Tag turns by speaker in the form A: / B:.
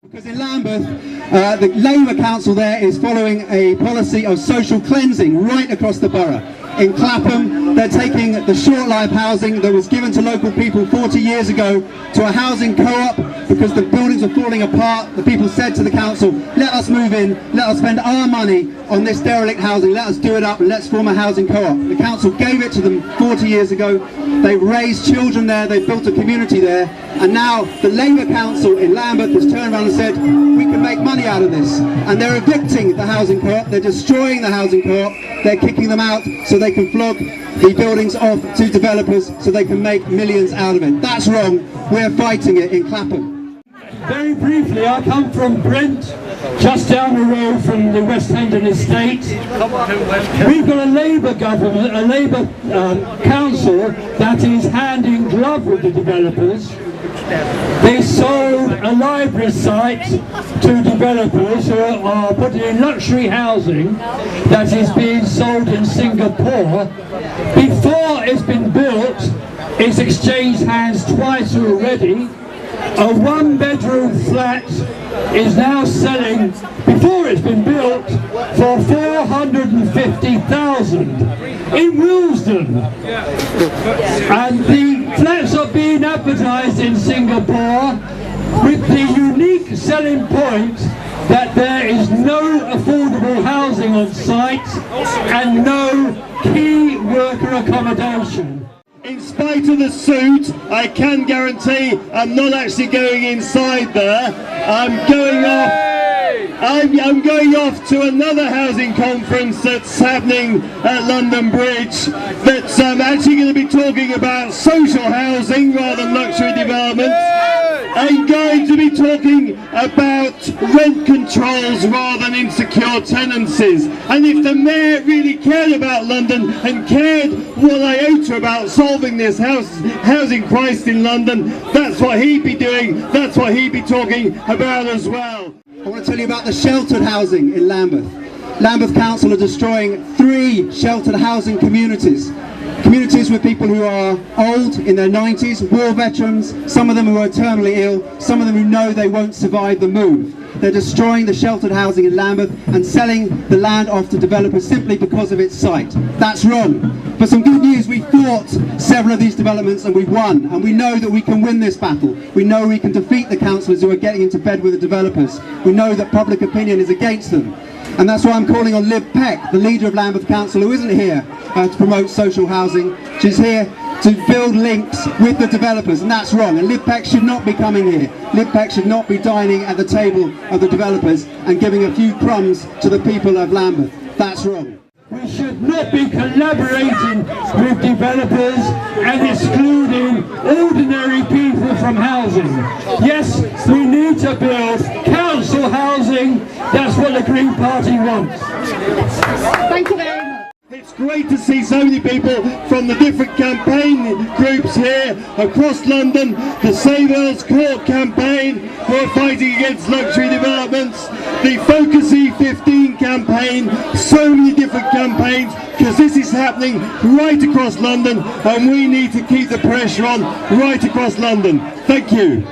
A: Because in Lambeth, the Labour Council there is following a policy of social cleansing right across the borough. In Clapham, they're taking the short-life housing that was given to local people 40 years ago to a housing co-op because the buildings were falling apart. The people said to the council, let us move in, let us spend our money on this derelict housing, let us do it up and let's form a housing co-op. The council gave it to them 40 years ago. They raised children there, they built a community there, and now the Labour Council in Lambeth has turned around and said, we can make money out of this. And they're evicting the housing co-op, they're destroying the housing co-op, they're kicking them out so they can flog the buildings off to developers so they can make millions out of it. That's wrong. We're fighting it in Clapham.
B: Very briefly, I come from Brent, just down the road from the West Hendon estate. We've got a Labour government, a Labour council that is hand in glove with the developers. They sold a library site to developers who are putting in luxury housing that is being sold in Singapore. Before it's been built, it's exchanged hands twice already. A one-bedroom flat is now selling, before it's been built, for $450,000 in Willesden. And the flats are being advertised in Singapore with the unique selling point that there is no affordable housing on site and no key worker accommodation.
C: In spite of the suit, I can guarantee I'm not actually going inside there. I'm going off to another housing conference that's happening at London Bridge that's actually going to be talking about social housing rather than luxury developments. I'm going to be talking about rent controls rather than insecure tenancies. And if the Mayor really cared about London and cared what iota about solving this housing crisis in London, that's what he'd be doing, that's what he'd be talking about as well.
A: I want to tell you about the sheltered housing in Lambeth. Lambeth Council are destroying 3 sheltered housing communities. Communities with people who are old, in their 90s, war veterans, some of them who are terminally ill, some of them who know they won't survive the move. They're destroying the sheltered housing in Lambeth and selling the land off to developers simply because of its site. That's wrong. But some good news, we fought several of these developments and we've won, and we know that we can win this battle. We know we can defeat the councillors who are getting into bed with the developers. We know that public opinion is against them. And that's why I'm calling on Liv Peck, the leader of Lambeth Council, who isn't here to promote social housing. She's here to build links with the developers, and that's wrong. And Liv Peck should not be coming here. Liv Peck should not be dining at the table of the developers and giving a few crumbs to the people of Lambeth. That's wrong.
B: We should not be collaborating with developers and excluding ordinary people from housing. Yes, we need to build council housing. That's what the Green Party wants.
C: Thank you very much. It's great to see so many people from the different campaign groups here across London. The Save Earls Court campaign, who are fighting against luxury developments. The Focus E15 campaign, so many different campaigns, because this is happening right across London and we need to keep the pressure on right across London. Thank you.